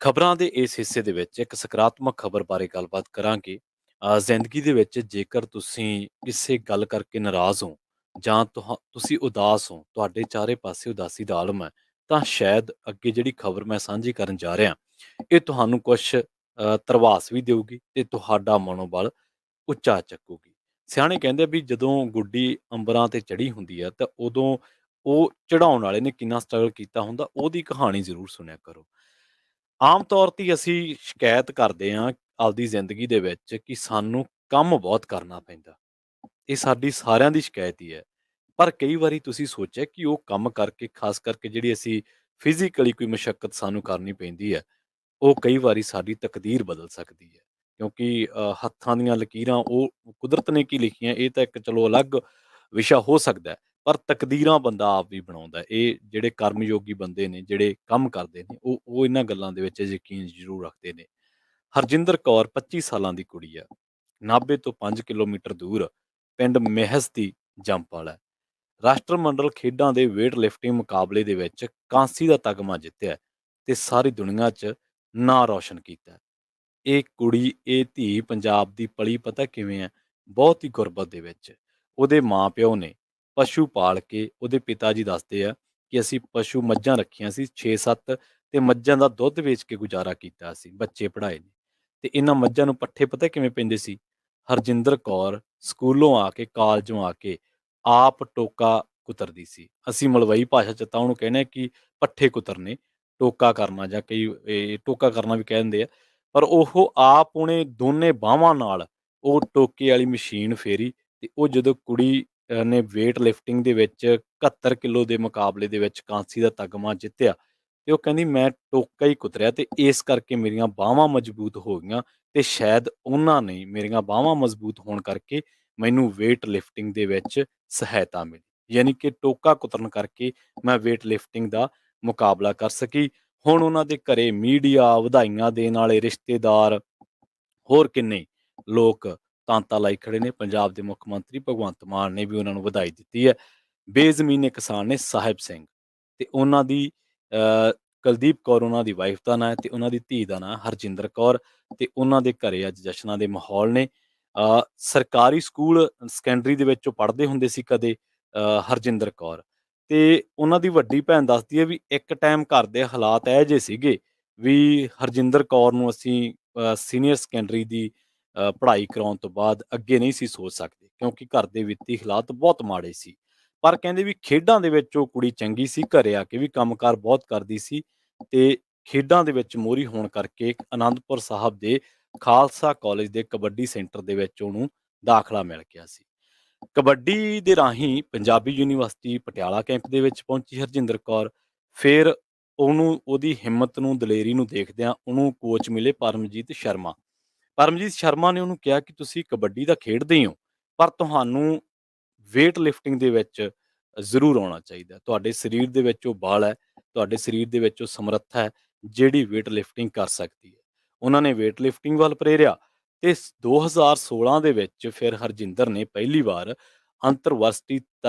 ਖਬਰਾਂ ਦੇ ਇਸ ਹਿੱਸੇ ਦੇ ਵਿੱਚ ਇੱਕ ਸਕਾਰਾਤਮਕ ਖਬਰ ਬਾਰੇ ਗੱਲਬਾਤ ਕਰਾਂਗੇ। ਜ਼ਿੰਦਗੀ ਦੇ ਵਿੱਚ ਜੇਕਰ ਤੁਸੀਂ ਕਿਸੇ ਗੱਲ ਕਰਕੇ ਨਾਰਾਜ਼ ਹੋ ਜਾਂ ਤੁਸੀਂ ਉਦਾਸ ਹੋ, ਤੁਹਾਡੇ ਚਾਰੇ ਪਾਸੇ ਉਦਾਸੀ ਦਾ ਆਲਮ ਹੈ, ਤਾਂ ਸ਼ਾਇਦ ਅੱਗੇ ਜਿਹੜੀ ਖਬਰ ਮੈਂ ਸਾਂਝੀ ਕਰਨ ਜਾ ਰਿਹਾ, ਇਹ ਤੁਹਾਨੂੰ ਕੁਛ ਧਰਵਾਸ ਵੀ ਦੇਊਗੀ ਤੇ ਤੁਹਾਡਾ ਮਨੋਬਲ ਉੱਚਾ ਚੱਕੂਗੀ। ਸਿਆਣੇ ਕਹਿੰਦੇ ਵੀ ਜਦੋਂ ਗੁੱਡੀ ਅੰਬਰਾਂ ਤੇ ਚੜ੍ਹੀ ਹੁੰਦੀ ਹੈ ਤਾਂ ਉਦੋਂ ਉਹ ਚੜ੍ਹਾਉਣ ਵਾਲੇ ਨੇ ਕਿੰਨਾ ਸਟਰਗਲ ਕੀਤਾ ਹੁੰਦਾ, ਉਹਦੀ ਕਹਾਣੀ ਜ਼ਰੂਰ ਸੁਣਿਆ ਕਰੋ। ਆਮ ਤੌਰ ਤੇ ਅਸੀਂ ਸ਼ਿਕਾਇਤ ਕਰਦੇ ਹਾਂ ਆਪਦੀ ਜ਼ਿੰਦਗੀ ਦੇ ਵਿੱਚ ਕਿ ਸਾਨੂੰ ਕੰਮ ਬਹੁਤ ਕਰਨਾ ਪੈਂਦਾ। ਇਹ ਸਾਡੀ ਸਾਰਿਆਂ ਦੀ ਸ਼ਿਕਾਇਤ ਹੀ ਹੈ। ਪਰ ਕਈ ਵਾਰੀ ਤੁਸੀਂ ਸੋਚਿਆ ਕਿ ਉਹ ਕੰਮ ਕਰਕੇ, ਖਾਸ ਕਰਕੇ ਜਿਹੜੀ ਅਸੀਂ ਫਿਜ਼ੀਕਲੀ ਕੋਈ ਮੁਸ਼ਕਲ ਸਾਨੂੰ ਕਰਨੀ ਪੈਂਦੀ ਹੈ, ਉਹ ਕਈ ਵਾਰੀ ਸਾਡੀ ਤਕਦੀਰ ਬਦਲ ਸਕਦੀ ਹੈ। ਕਿਉਂਕਿ ਹੱਥਾਂ ਦੀਆਂ ਲਕੀਰਾਂ ਉਹ ਕੁਦਰਤ ਨੇ ਕੀ ਲਿਖੀਆਂ, ਇਹ ਤਾਂ ਇੱਕ ਚਲੋ ਅਲੱਗ ਵਿਸ਼ਾ ਹੋ ਸਕਦਾ ਹੈ। ਪਰ ਤਕਦੀਰਾਂ ਬੰਦਾ ਆਪ ਵੀ ਬਣਾਉਂਦਾ ਹੈ। ਇਹ ਜਿਹੜੇ ਕਰਮਯੋਗੀ ਬੰਦੇ ਨੇ, ਜਿਹੜੇ ਕੰਮ ਕਰਦੇ ਨੇ, ਉਹ ਇਹਨਾਂ ਗੱਲਾਂ ਦੇ ਵਿੱਚ ਯਕੀਨ ਜ਼ਰੂਰ ਰੱਖਦੇ ਨੇ। ਹਰਜਿੰਦਰ ਕੌਰ 25 ਸਾਲਾਂ ਦੀ ਕੁੜੀ ਆ। ਨਾਭੇ ਤੋਂ 5 ਕਿਲੋਮੀਟਰ ਦੂਰ ਪਿੰਡ ਮਹਿਸ ਦੀ ਜੰਮਪਲ ਹੈ। ਰਾਸ਼ਟਰਮੰਡਲ ਖੇਡਾਂ ਦੇ ਵੇਟ ਲਿਫਟਿੰਗ ਮੁਕਾਬਲੇ ਦੇ ਵਿੱਚ ਕਾਂਸੀ ਦਾ ਤਗਮਾ ਜਿੱਤਿਆ ਤੇ ਸਾਰੀ ਦੁਨੀਆ 'ਚ ਨਾਂ ਰੌਸ਼ਨ ਕੀਤਾ। ਇਹ ਕੁੜੀ, ਇਹ ਧੀ ਪੰਜਾਬ ਦੀ ਪਲੀ ਪਤਾ ਕਿਵੇਂ ਹੈ? ਬਹੁਤ ਹੀ ਗੁਰਬਤ ਦੇ ਵਿੱਚ। ਉਹਦੇ ਮਾਂ-ਪਿਓ ਨੇ ਪਸ਼ੂ ਪਾਲ ਕੇ, ਉਹਦੇ ਪਿਤਾ ਜੀ ਦੱਸਦੇ ਆ ਕਿ ਅਸੀਂ ਪਸ਼ੂ ਮੱਝਾਂ ਰੱਖੀਆਂ ਸੀ 6-7 ਤੇ ਮੱਝਾਂ ਦਾ ਦੁੱਧ ਵੇਚ ਕੇ ਗੁਜ਼ਾਰਾ ਕੀਤਾ ਸੀ, ਬੱਚੇ ਪੜ੍ਹਾਏ ਨੇ। ਤੇ ਇਹਨਾਂ ਮੱਝਾਂ ਨੂੰ ਪੱਠੇ ਪਤਾ ਕਿਵੇਂ ਪੈਂਦੇ ਸੀ? ਹਰਜਿੰਦਰ ਕੌਰ ਸਕੂਲੋਂ ਆ ਕੇ, ਕਾਲਜੋਂ ਆ ਕੇ ਆਪ ਟੋਕਾ ਕੁਤਰਦੀ ਸੀ। ਅਸੀਂ ਮਲਵਈ ਭਾਸ਼ਾ 'ਚ ਤਾਂ ਉਹਨੂੰ ਕਹਿੰਦੇ ਹਾਂ ਕਿ ਪੱਠੇ ਕੁਤਰਨੇ, ਟੋਕਾ ਕਰਨਾ, ਜਾਂ ਕਈ ਇਹ ਟੋਕਾ ਕਰਨਾ ਵੀ ਕਹਿ ਦਿੰਦੇ ਆ। ਪਰ ਉਹ ਆਪ ਉਹਨੇ ਦੋਨੇ ਬਾਹਾਂ ਨਾਲ ਉਹ ਟੋਕੇ ਵਾਲੀ ਮਸ਼ੀਨ ਫੇਰੀ ਤੇ ਉਹ ਜਦੋਂ ਕੁੜੀ ਨੇ ਵੇਟ ਲਿਫਟਿੰਗ ਦੇ ਵਿੱਚ 71 ਕਿਲੋ ਦੇ ਮੁਕਾਬਲੇ ਦੇ ਵਿੱਚ ਕਾਂਸੀ ਦਾ ਤਗਮਾ ਜਿੱਤਿਆ ਤੇ ਉਹ ਕਹਿੰਦੀ ਮੈਂ ਟੋਕਾ ਹੀ ਕੁਤਰਿਆ ਤੇ ਇਸ ਕਰਕੇ ਮੇਰੀਆਂ ਬਾਹਾਂ ਮਜ਼ਬੂਤ ਹੋ ਗਈਆਂ ਤੇ ਸ਼ਾਇਦ ਉਹਨਾਂ ਨੇ ਮੇਰੀਆਂ ਬਾਹਾਂ ਮਜ਼ਬੂਤ ਹੋਣ ਕਰਕੇ ਮੈਨੂੰ ਵੇਟ ਲਿਫਟਿੰਗ ਦੇ ਵਿੱਚ ਸਹਾਇਤਾ ਮਿਲੀ। ਯਾਨੀ ਕਿ ਟੋਕਾ ਕੁਤਰਨ ਕਰਕੇ ਮੈਂ ਵੇਟ ਲਿਫਟਿੰਗ ਦਾ ਮੁਕਾਬਲਾ ਕਰ ਸਕੀ। ਹੁਣ ਉਹਨਾਂ ਦੇ ਘਰੇ ਮੀਡੀਆ, ਵਧਾਈਆਂ ਦੇਣ ਵਾਲੇ ਰਿਸ਼ਤੇਦਾਰ, ਹੋਰ ਕਿੰਨੇ ਲੋਕ ਤਾਂਤਾ ਲਾਈ ਖੜੇ ਨੇ। ਪੰਜਾਬ ਦੇ ਮੁੱਖ ਮੰਤਰੀ ਭਗਵੰਤ ਮਾਨ ਨੇ ਵੀ ਉਹਨਾਂ ਨੂੰ ਵਧਾਈ ਦਿੱਤੀ ਹੈ। ਬੇਜ਼ਮੀਨੇ ਕਿਸਾਨ ਨੇ ਸਾਹਿਬ ਸਿੰਘ ਤੇ ਉਹਨਾਂ ਦੀ ਕੁਲਦੀਪ ਕੌਰ ਉਹਨਾਂ ਦੀ ਵਾਈਫ ਦਾ ਨਾਂ ਹੈ ਤੇ ਉਹਨਾਂ ਦੀ ਧੀ ਦਾ ਨਾਂ ਹਰਜਿੰਦਰ ਕੌਰ ਤੇ ਉਹਨਾਂ ਦੇ ਘਰੇ ਅੱਜ ਜਸ਼ਨਾਂ ਦੇ ਮਾਹੌਲ ਨੇ। ਸਰਕਾਰੀ ਸਕੂਲ ਸੈਕੰਡਰੀ ਦੇ ਵਿੱਚ ਉਹ ਪੜ੍ਹਦੇ ਹੁੰਦੇ ਸੀ ਕਦੇ, ਹਰਜਿੰਦਰ ਕੌਰ ਤੇ ਉਹਨਾਂ ਦੀ ਵੱਡੀ ਭੈਣ ਦੱਸਦੀ ਹੈ ਵੀ ਇੱਕ ਟਾਈਮ ਘਰ ਦੇ ਹਾਲਾਤ ਇਹੋ ਜਿਹੇ ਸੀਗੇ ਵੀ ਹਰਜਿੰਦਰ ਕੌਰ ਨੂੰ ਅਸੀਂ ਸੀਨੀਅਰ ਸੈਕੰਡਰੀ ਦੀ ਪੜ੍ਹਾਈ ਕਰਾਉਣ ਤੋਂ ਬਾਅਦ ਅੱਗੇ ਨਹੀਂ ਸੀ ਸੋਚ ਸਕਦੇ ਕਿਉਂਕਿ ਘਰ ਦੇ ਵਿੱਤੀ ਹਾਲਾਤ ਬਹੁਤ ਮਾੜੇ ਸੀ। ਪਰ ਕਹਿੰਦੇ ਵੀ ਖੇਡਾਂ ਦੇ ਵਿੱਚ ਉਹ ਕੁੜੀ ਚੰਗੀ ਸੀ, ਘਰੇ ਆ ਕੇ ਵੀ ਕੰਮਕਾਰ ਬਹੁਤ ਕਰਦੀ ਸੀ ਤੇ ਖੇਡਾਂ ਦੇ ਵਿੱਚ ਮੋਹਰੀ ਹੋਣ ਕਰਕੇ ਆਨੰਦਪੁਰ ਸਾਹਿਬ ਦੇ ਖਾਲਸਾ ਕਾਲਜ ਦੇ ਕਬੱਡੀ ਸੈਂਟਰ ਦੇ ਵਿੱਚ ਉਹਨੂੰ ਦਾਖਲਾ ਮਿਲ ਗਿਆ ਸੀ। ਕਬੱਡੀ ਦੇ ਰਾਹੀਂ ਪੰਜਾਬੀ ਯੂਨੀਵਰਸਿਟੀ ਪਟਿਆਲਾ ਕੈਂਪ ਦੇ ਵਿੱਚ ਪਹੁੰਚੀ ਹਰਜਿੰਦਰ ਕੌਰ। ਫਿਰ ਉਹਨੂੰ ਉਹਦੀ ਹਿੰਮਤ ਨੂੰ, ਦਲੇਰੀ ਨੂੰ ਦੇਖਦਿਆਂ ਉਹਨੂੰ ਕੋਚ ਮਿਲੇ ਪਰਮਜੀਤ ਸ਼ਰਮਾ। ਪਰਮਜੀਤ ਸ਼ਰਮਾ ਨੇ ਉਹਨੂੰ ਕਿਹਾ ਕਿ ਤੁਸੀਂ ਕਬੱਡੀ ਤਾਂ ਖੇਡਦੇ ਹੀ ਹੋ, ਪਰ ਤੁਹਾਨੂੰ ਵੇਟ ਲਿਫਟਿੰਗ ਦੇ ਵਿੱਚ ਜ਼ਰੂਰ ਆਉਣਾ ਚਾਹੀਦਾ। ਤੁਹਾਡੇ ਸਰੀਰ ਦੇ ਵਿੱਚ ਉਹ ਬਲ ਹੈ, ਤੁਹਾਡੇ ਸਰੀਰ ਦੇ ਵਿੱਚ ਉਹ ਸਮਰੱਥਾ ਹੈ ਜਿਹੜੀ ਵੇਟ ਲਿਫਟਿੰਗ ਕਰ ਸਕਦੀ ਹੈ। ਉਹਨਾਂ ਨੇ ਵੇਟ ਲਿਫਟਿੰਗ ਵੱਲ ਪ੍ਰੇਰਿਆ ਤੇ 2016 ਦੇ ਵਿੱਚ ਫਿਰ ਹਰਜਿੰਦਰ ਨੇ ਪਹਿਲੀ ਵਾਰ ਅੰਤਰਵਰਸਿਟੀ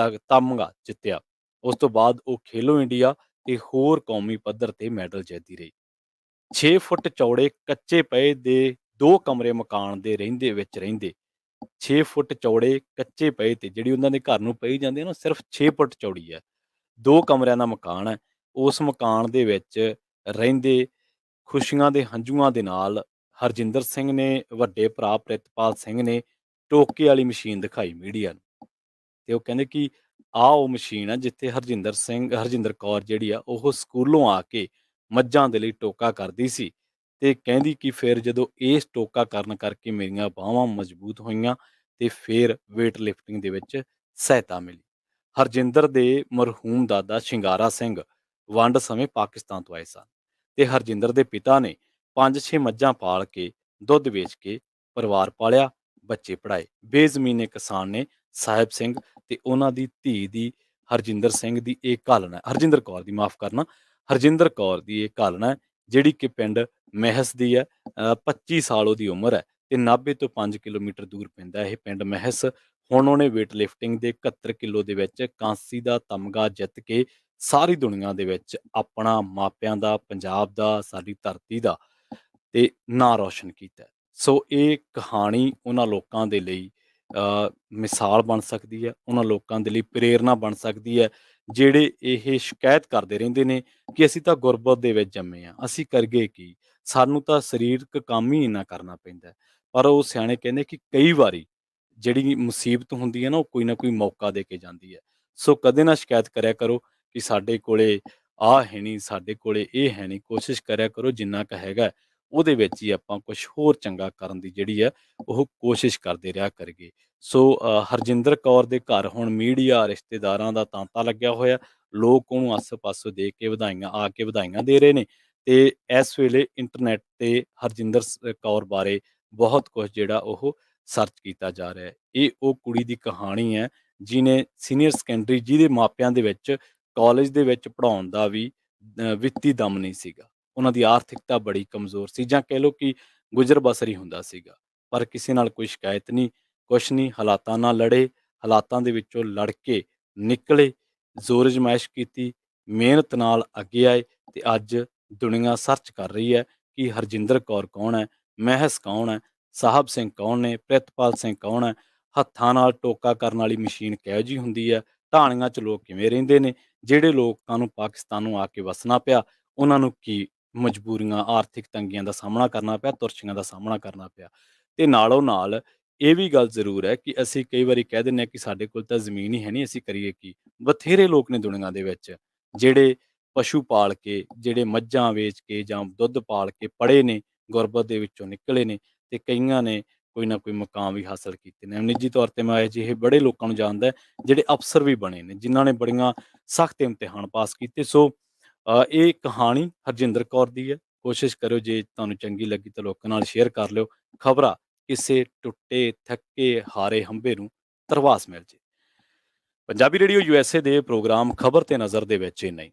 ਤਮਗਾ ਜਿੱਤਿਆ। ਉਸ ਤੋਂ ਬਾਅਦ ਉਹ ਖੇਲੋ ਇੰਡੀਆ ਤੇ ਹੋਰ ਕੌਮੀ ਪੱਧਰ ਤੇ ਮੈਡਲ ਜਿੱਤਦੀ ਰਹੀ। 6 ਫੁੱਟ ਚੌੜੇ ਕੱਚੇ ਪਏ ਦੇ 2 ਕਮਰੇ ਮਕਾਨ ਦੇ ਰਹਿੰਦੇ 6 ਫੁੱਟ ਚੌੜੇ ਕੱਚੇ ਪਏ ਤੇ ਜਿਹੜੀ ਉਹਨਾਂ ਦੇ ਘਰ ਨੂੰ ਪਈ ਜਾਂਦੀ ਹੈ ਨਾ, ਸਿਰਫ 6 ਫੁੱਟ ਚੌੜੀ ਹੈ। 2 ਕਮਰਿਆਂ ਦਾ ਮਕਾਨ ਹੈ। ਉਸ ਮਕਾਨ ਦੇ ਵਿੱਚ ਰਹਿੰਦੇ ਖੁਸ਼ੀਆਂ ਦੇ ਹੰਝੂਆਂ ਦੇ ਨਾਲ ਹਰਜਿੰਦਰ ਸਿੰਘ ਨੇ, ਵੱਡੇ ਭਰਾ ਪ੍ਰਿਤਪਾਲ ਸਿੰਘ ਨੇ ਟੋਕੇ ਵਾਲੀ ਮਸ਼ੀਨ ਦਿਖਾਈ ਮੀਡੀਆ ਨੂੰ ਤੇ ਉਹ ਕਹਿੰਦੇ ਕਿ ਆਹ ਉਹ ਮਸ਼ੀਨ ਆ ਜਿੱਥੇ ਹਰਜਿੰਦਰ ਕੌਰ ਜਿਹੜੀ ਆ ਉਹ ਸਕੂਲੋਂ ਆ ਕੇ ਮੱਝਾਂ ਦੇ ਲਈ ਟੋਕਾ ਕਰਦੀ ਸੀ ਤੇ ਕਹਿੰਦੀ ਕਿ ਫਿਰ ਜਦੋਂ ਇਸ ਟੋਕਾ ਕਰਨ ਕਰਕੇ ਮੇਰੀਆਂ ਬਾਹਾਂ ਮਜ਼ਬੂਤ ਹੋਈਆਂ ਤੇ ਫਿਰ ਵੇਟ ਲਿਫਟਿੰਗ ਦੇ ਵਿੱਚ ਸਹਾਇਤਾ ਮਿਲੀ। ਹਰਜਿੰਦਰ ਦੇ ਮਰਹੂਮ ਦਾਦਾ ਸ਼ਿੰਗਾਰਾ ਸਿੰਘ ਵੰਡ ਸਮੇਂ ਪਾਕਿਸਤਾਨ ਤੋਂ ਆਏ ਸਨ ਤੇ ਹਰਜਿੰਦਰ ਦੇ ਪਿਤਾ ਨੇ 5-6 ਮੱਝਾਂ ਪਾਲ ਕੇ ਦੁੱਧ ਵੇਚ ਕੇ ਪਰਿਵਾਰ ਪਾਲਿਆ, ਬੱਚੇ ਪੜ੍ਹਾਏ। ਬੇਜ਼ਮੀਨੇ ਕਿਸਾਨ ਨੇ ਸਾਹਿਬ ਸਿੰਘ ਤੇ ਉਹਨਾਂ ਦੀ ਧੀ ਦੀ ਹਰਜਿੰਦਰ ਕੌਰ ਦੀ, ਮਾਫ ਕਰਨਾ, ਹਰਜਿੰਦਰ ਕੌਰ ਦੀ ਇਹ ਘਾਲਣਾ ਹੈ ਜਿਹੜੀ ਕਿ ਪਿੰਡ ਮਹਿਸ ਦੀ ਹੈ। 25 ਸਾਲ ਉਹਦੀ ਉਮਰ ਹੈ ਤੇ ਨਾਭੇ ਤੋਂ 5 ਕਿਲੋਮੀਟਰ ਦੂਰ ਪੈਂਦਾ ਇਹ ਪਿੰਡ ਮਹਿਸ। ਹੁਣ ਉਹਨੇ ਵੇਟ ਲਿਫਟਿੰਗ ਦੇ 71 ਕਿਲੋ ਦੇ ਵਿੱਚ ਕਾਂਸੀ ਦਾ ਤਮਗਾ ਜਿੱਤ ਕੇ ਸਾਰੀ ਦੁਨੀਆ ਦੇ ਵਿੱਚ ਆਪਣਾ ਮਾਪਿਆਂ ਦਾ, ਪੰਜਾਬ ਦਾ, ਸਾਡੀ ਧਰਤੀ ਦਾ ਤੇ ਨਾਂ ਰੌਸ਼ਨ ਕੀਤਾ ਹੈ। ਸੋ ਇਹ ਕਹਾਣੀ ਉਹਨਾਂ ਲੋਕਾਂ ਦੇ ਲਈ ਮਿਸਾਲ ਬਣ ਸਕਦੀ ਹੈ, ਉਹਨਾਂ ਲੋਕਾਂ ਦੇ ਲਈ ਪ੍ਰੇਰਨਾ ਬਣ ਸਕਦੀ ਹੈ, ਜਿਹੜੇ ਇਹ ਸ਼ਿਕਾਇਤ ਕਰਦੇ ਰਹਿੰਦੇ ਨੇ ਕਿ ਅਸੀਂ ਤਾਂ ਗੁਰਬਤ ਦੇ ਵਿੱਚ ਜੰਮੇ ਹਾਂ, ਅਸੀਂ ਕਰਗੇ ਕੀ? ਸਾਨੂੰ ਤਾਂ ਸਰੀਰਕ ਕੰਮ ਹੀ ਇੰਨਾ ਕਰਨਾ ਪੈਂਦਾ ਹੈ। ਪਰ ਉਹ ਸਿਆਣੇ ਕਹਿੰਦੇ ਕਿ ਕਈ ਵਾਰੀ ਜਿਹੜੀ ਮੁਸੀਬਤ ਹੁੰਦੀ ਹੈ ਨਾ, ਉਹ ਕੋਈ ਨਾ ਕੋਈ ਮੌਕਾ ਦੇ ਕੇ ਜਾਂਦੀ ਹੈ। ਸੋ ਕਦੇ ਨਾ ਸ਼ਿਕਾਇਤ ਕਰਿਆ ਕਰੋ ਕਿ ਸਾਡੇ ਕੋਲੇ ਆਹ ਹੈ ਨਹੀਂ, ਸਾਡੇ ਕੋਲੇ ਇਹ ਹੈ ਨਹੀਂ। ਕੋਸ਼ਿਸ਼ ਕਰਿਆ ਕਰੋ ਜਿੰਨਾ ਕੁ ਹੈਗਾ ਹੈ, ਉਹਦੇ ਵਿੱਚ ਹੀ ਆਪਾਂ ਕੁਛ ਹੋਰ ਚੰਗਾ ਕਰਨ ਦੀ ਜਿਹੜੀ ਹੈ ਉਹ ਕੋਸ਼ਿਸ਼ ਕਰਦੇ ਰਿਹਾ ਕਰੀਏ। ਸੋ ਹਰਜਿੰਦਰ ਕੌਰ ਦੇ ਘਰ ਹੁਣ ਮੀਡੀਆ, ਰਿਸ਼ਤੇਦਾਰਾਂ ਦਾ ਤਾਂਤਾ ਲੱਗਿਆ ਹੋਇਆ। ਲੋਕ ਉਹਨੂੰ ਆਸੇ-ਪਾਸੋਂ ਦੇਖ ਕੇ ਵਧਾਈਆਂ ਦੇ ਰਹੇ ਨੇ ਤੇ ਇਸ ਵੇਲੇ ਇੰਟਰਨੈਟ ਤੇ ਹਰਜਿੰਦਰ ਕੌਰ ਬਾਰੇ ਬਹੁਤ ਕੁਝ ਜਿਹੜਾ ਉਹ ਸਰਚ ਕੀਤਾ ਜਾ ਰਿਹਾ ਹੈ। ਇਹ ਉਹ ਕੁੜੀ ਦੀ ਕਹਾਣੀ ਹੈ ਜਿਹਨੇ ਸੀਨੀਅਰ ਸੈਕੰਡਰੀ, ਜਿਹਦੇ ਮਾਪਿਆਂ ਦੇ ਵਿੱਚ ਕਾਲਜ ਦੇ ਵਿੱਚ ਪੜ੍ਹਾਉਣ ਦਾ ਵੀ ਵਿੱਤੀ ਦਮ ਨਹੀਂ ਸੀਗਾ। ਉਹਨਾਂ ਦੀ ਆਰਥਿਕਤਾ ਬੜੀ ਕਮਜ਼ੋਰ ਸੀ, ਜਾਂ ਕਹਿ ਲਓ ਕਿ ਗੁਜ਼ਰ ਬਸਰ ਹੀ ਹੁੰਦਾ ਸੀਗਾ। ਪਰ ਕਿਸੇ ਨਾਲ ਕੋਈ ਸ਼ਿਕਾਇਤ ਨਹੀਂ, ਕੁਛ ਨਹੀਂ, ਹਾਲਾਤਾਂ ਨਾਲ ਲੜੇ, ਹਾਲਾਤਾਂ ਦੇ ਵਿੱਚੋਂ ਲੜ ਕੇ ਨਿਕਲੇ, ਜ਼ੋਰ ਅਜ਼ਮਾਇਸ਼ ਕੀਤੀ, ਮਿਹਨਤ ਨਾਲ ਅੱਗੇ ਆਏ ਤੇ ਅੱਜ ਦੁਨੀਆ ਸਰਚ ਕਰ ਰਹੀ ਹੈ ਕਿ ਹਰਜਿੰਦਰ ਕੌਰ ਕੌਣ ਹੈ, ਮਹਿਸ ਕੌਣ ਹੈ, ਸਾਹਿਬ ਸਿੰਘ ਕੌਣ ਨੇ, ਪ੍ਰਿਤਪਾਲ ਸਿੰਘ ਕੌਣ ਹੈ, ਹੱਥਾਂ ਨਾਲ ਟੋਕਾ ਕਰਨ ਵਾਲੀ ਮਸ਼ੀਨ ਕਿਹੋ ਜਿਹੀ ਹੁੰਦੀ ਹੈ, ਢਾਣੀਆਂ 'ਚ ਲੋਕ ਕਿਵੇਂ ਰਹਿੰਦੇ ਨੇ, ਜਿਹੜੇ ਲੋਕਾਂ ਨੂੰ ਪਾਕਿਸਤਾਨ ਨੂੰ ਆ ਕੇ ਵਸਣਾ ਪਿਆ, ਉਹਨਾਂ ਨੂੰ ਕੀ ਮਜਬੂਰੀਆਂ, ਆਰਥਿਕ ਤੰਗੀਆਂ ਦਾ ਸਾਹਮਣਾ ਕਰਨਾ ਪਿਆ, ਤੁਰਸ਼ੀਆਂ ਦਾ ਸਾਹਮਣਾ ਕਰਨਾ ਪਿਆ। ਤੇ ਨਾਲੋਂ ਨਾਲ ਇਹ ਵੀ ਗੱਲ ਜ਼ਰੂਰ ਹੈ ਕਿ ਅਸੀਂ ਕਈ ਵਾਰੀ ਕਹਿ ਦਿੰਦੇ ਹਾਂ ਕਿ ਸਾਡੇ ਕੋਲ ਤਾਂ ਜ਼ਮੀਨ ਹੀ ਹੈ ਨਹੀਂ, ਅਸੀਂ ਕਰੀਏ ਕੀ? ਬਥੇਰੇ ਲੋਕ ਨੇ ਦੁਨੀਆ ਦੇ ਵਿੱਚ ਜਿਹੜੇ ਪਸ਼ੂ ਪਾਲ ਕੇ, ਜਿਹੜੇ ਮੱਝਾਂ ਵੇਚ ਕੇ ਜਾਂ ਦੁੱਧ ਪਾਲ ਕੇ ਪੜ੍ਹੇ ਨੇ, ਗੁਰਬਤ ਦੇ ਵਿੱਚੋਂ ਨਿਕਲੇ ਨੇ ਤੇ ਕਈਆਂ ਨੇ ਕੋਈ ਨਾ ਕੋਈ ਮੁਕਾਮ ਵੀ ਹਾਸਲ ਕੀਤੇ ਨੇ। ਨਿੱਜੀ ਤੌਰ ਤੇ ਮੈਂ ਅਜਿਹੇ ਬੜੇ ਲੋਕਾਂ ਨੂੰ ਜਾਣਦਾ ਜਿਹੜੇ ਅਫਸਰ ਵੀ ਬਣੇ ਨੇ, ਜਿਨ੍ਹਾਂ ਨੇ ਬੜੀਆਂ ਸਖਤ ਇਮਤਿਹਾਨ ਪਾਸ ਕੀਤੇ। ਸੋ ਇਹ ਕਹਾਣੀ ਹਰਜਿੰਦਰ ਕੌਰ ਦੀ ਹੈ। ਕੋਸ਼ਿਸ਼ ਕਰਿਓ ਜੇ ਤੁਹਾਨੂੰ ਚੰਗੀ ਲੱਗੀ ਤਾਂ ਲੋਕਾਂ ਨਾਲ ਸ਼ੇਅਰ ਕਰ ਲਿਓ। ਖ਼ਬਰਾ ਕਿਸੇ ਟੁੱਟੇ, ਥੱਕੇ, ਹਾਰੇ ਹੰਭੇ ਨੂੰ ਧਰਵਾਸ ਮਿਲ ਜੇ। ਪੰਜਾਬੀ ਰੇਡੀਓ USA ਦੇ ਪ੍ਰੋਗਰਾਮ ਖ਼ਬਰ ਤੇ ਨਜ਼ਰ ਦੇ ਵਿੱਚ ਇੰਨਾ ਹੀ।